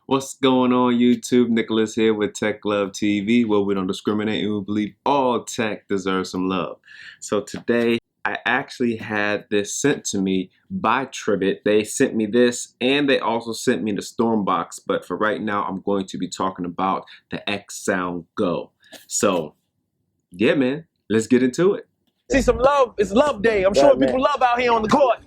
What's going on YouTube? Nicholas here with Tech Love TV, where we don't discriminate and we believe all tech deserves some love. So today I actually had this sent to me by Tribit. They sent me this and they also sent me the Stormbox, but for right now I'm going to be talking about the XSound Go. So yeah man, let's get into it. See some love. It's love day. I'm showing people love out here on the court.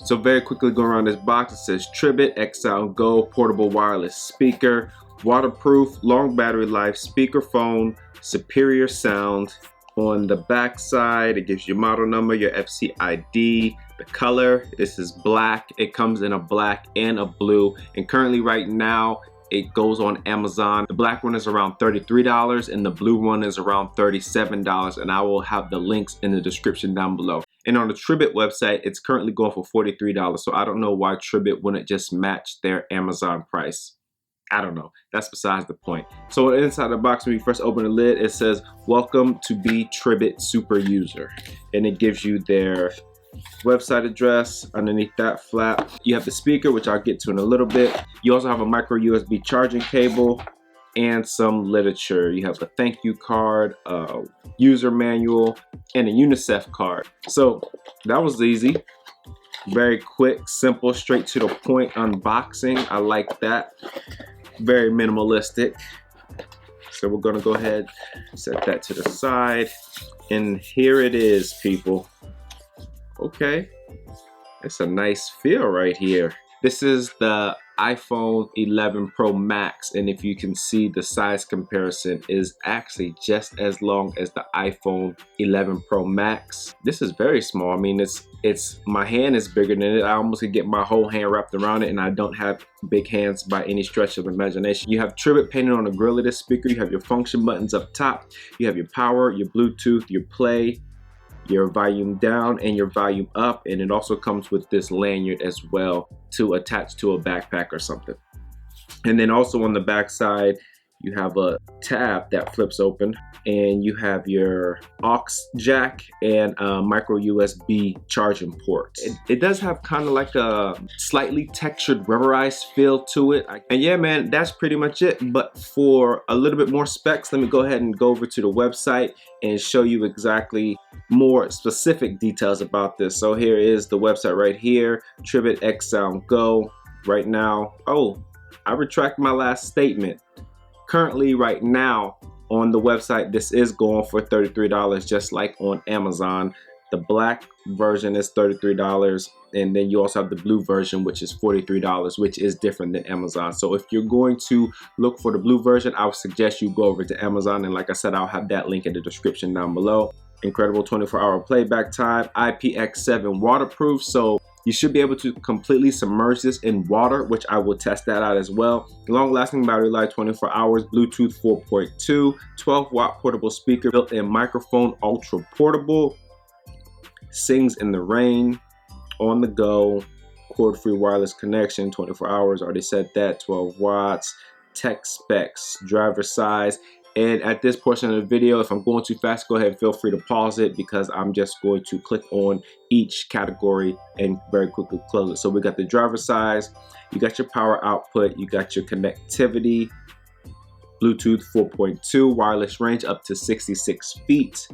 So very quickly going around this box, it says Tribit XSound Go portable wireless speaker, waterproof, long battery life, speakerphone, superior sound. On the back side, it gives you model number, your FC ID, the color. This is black. It comes in a black and a blue. And currently right now, it goes on Amazon. The black one is around $33 and the blue one is around $37. And I will have the links in the description down below. And on the Tribit website, it's currently going for $43. So I don't know why Tribit wouldn't just match their Amazon price. I don't know. That's besides the point. So inside the box, when you first open the lid, it says, "Welcome to be Tribit Super User." And it gives you their website address. Underneath that flap, you have the speaker, which I'll get to in a little bit. You also have a micro USB charging cable and some literature. You have a thank you card, a user manual, and a UNICEF card. So that was easy. Very quick, simple, straight to the point unboxing. I like that. Very minimalistic. So we're gonna go ahead, set that to the side. And here it is, people. Okay, it's a nice feel right here. This is the iPhone 11 Pro Max, and if you can see, the size comparison is actually just as long as the iPhone 11 Pro Max. This is very small. I mean, it's my hand is bigger than it. I almost could get my whole hand wrapped around it, and I don't have big hands by any stretch of the imagination. You have Tribit painted on the grill of this speaker. You have your function buttons up top. You have your power, your Bluetooth, your play, your volume down, and your volume up. And it also comes with this lanyard as well to attach to a backpack or something. And then also on the back side, you have a tab that flips open, and you have your aux jack and a micro USB charging port. It does have kind of like a slightly textured rubberized feel to it. And yeah man, that's pretty much it. But for a little bit more specs, let me go ahead and go over to the website and show you exactly more specific details about this. So here is the website right here, Tribit XSound Go. Right now, oh, I retract my last statement. Currently, right now, on the website, this is going for $33, just like on Amazon. The black version is $33, and then you also have the blue version, which is $43, which is different than Amazon. So if you're going to look for the blue version, I would suggest you go over to Amazon, and like I said, I'll have that link in the description down below. Incredible 24-hour playback time, IPX7 waterproof, so you should be able to completely submerge this in water, which I will test that out as well. Long-lasting battery life, 24 hours, Bluetooth 4.2, 12-watt portable speaker, built-in microphone, ultra portable, sings in the rain, on the go, cord-free wireless connection, 24 hours, already said that, 12 watts, tech specs, driver size. And at this portion of the video, if I'm going too fast, go ahead and feel free to pause it, because I'm just going to click on each category and very quickly close it. So we got the driver size, you got your power output, you got your connectivity, Bluetooth 4.2, wireless range up to 66 feet.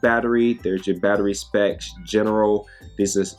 Battery, there's your battery specs, general. This is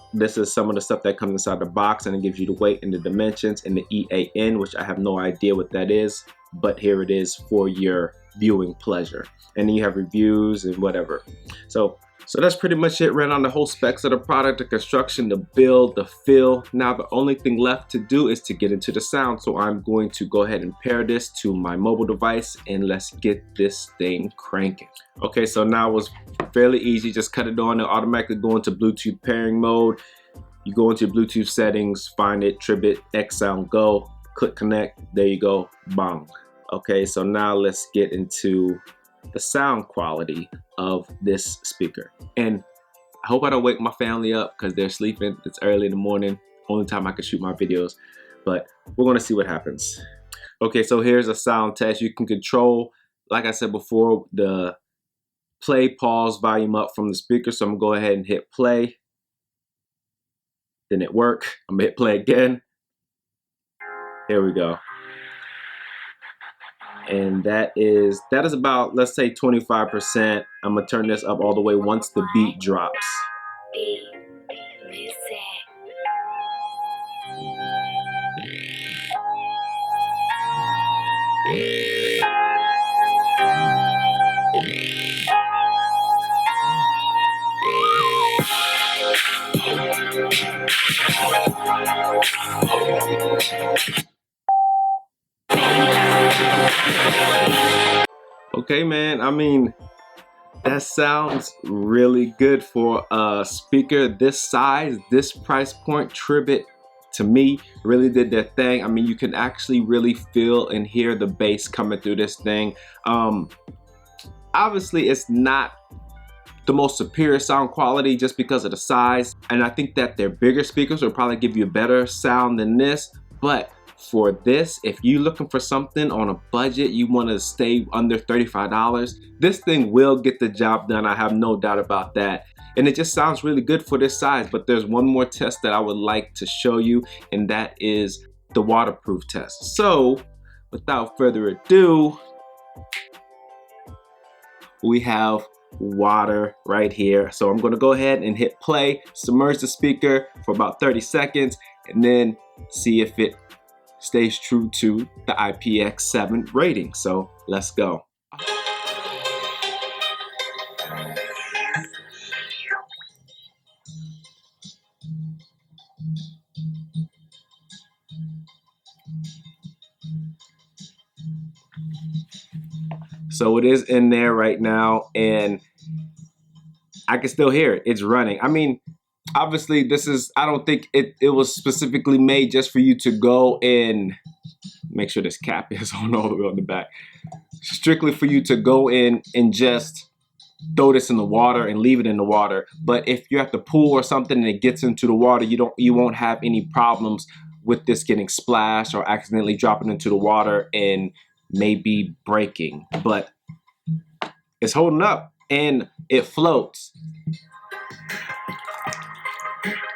some of the stuff that comes inside the box, and it gives you the weight and the dimensions and the EAN, which I have no idea what that is, but here it is for your viewing pleasure. And then you have reviews and whatever. So that's pretty much it. Ran on the whole specs of the product, the construction, the build, the feel. Now the only thing left to do is to get into the sound. So I'm going to go ahead and pair this to my mobile device, and let's get this thing cranking. Okay, so now it was fairly easy. Just cut it on and automatically go into Bluetooth pairing mode. You go into your Bluetooth settings, find it, Tribit XSound Go, click connect, there you go, bang. Okay, so now let's get into the sound quality of this speaker. And I hope I don't wake my family up because they're sleeping. It's early in the morning, only time I can shoot my videos, but we're gonna see what happens. Okay, so here's a sound test. You can control, like I said before, the play, pause, volume up from the speaker. So I'm gonna go ahead and hit play. Didn't it work? I'm gonna hit play again. Here we go. And that is about, let's say, 25%. I'm gonna turn this up all the way once the beat drops. Okay, man, I mean, that sounds really good for a speaker this size, this price point. Tribit, to me, really did their thing. I mean, you can actually really feel and hear the bass coming through this thing. Obviously, it's not the most superior sound quality just because of the size, and I think that their bigger speakers will probably give you a better sound than this. But for this, if you're looking for something on a budget, you want to stay under $35, this thing will get the job done. I have no doubt about that. And it just sounds really good for this size. But there's one more test that I would like to show you, and that is the waterproof test. So without further ado, we have water right here. So I'm going to go ahead and hit play, submerge the speaker for about 30 seconds, and then see if it stays true to the IPX7 rating. So let's go. So it is in there right now, and I can still hear it. It's running. I mean, obviously this is, I don't think it was specifically made just for you to go and make sure this cap is on all the way on the back. Strictly for you to go in and just throw this in the water and leave it in the water. But if you're at the pool or something and it gets into the water, you won't have any problems with this getting splashed or accidentally dropping into the water and maybe breaking. But it's holding up and it floats.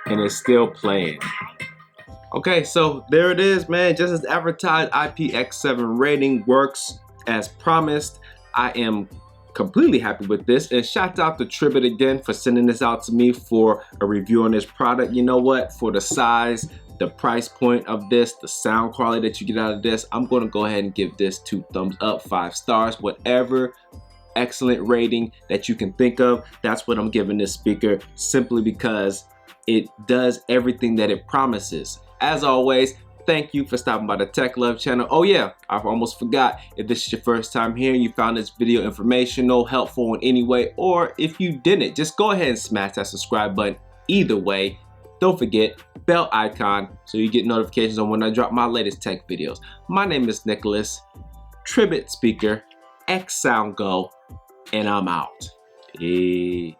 And it's still playing. Okay, so there it is, man. Just as advertised, IPX7 rating works as promised. I am completely happy with this, and shout out to Tribit again for sending this out to me for a review on this product. You know what? For the size, the price point of this, the sound quality that you get out of this, I'm gonna go ahead and give this 2 thumbs up, 5 stars, whatever excellent rating that you can think of. That's what I'm giving this speaker, simply because it does everything that it promises. As always, thank you for stopping by the Tech Love channel. Oh yeah, I almost forgot. If this is your first time here and you found this video informational, helpful in any way, or if you didn't, just go ahead and smash that subscribe button. Either way, don't forget bell icon so you get notifications on when I drop my latest tech videos. My name is Nicholas, Tribit Speaker, XSound Go, and I'm out. Peace.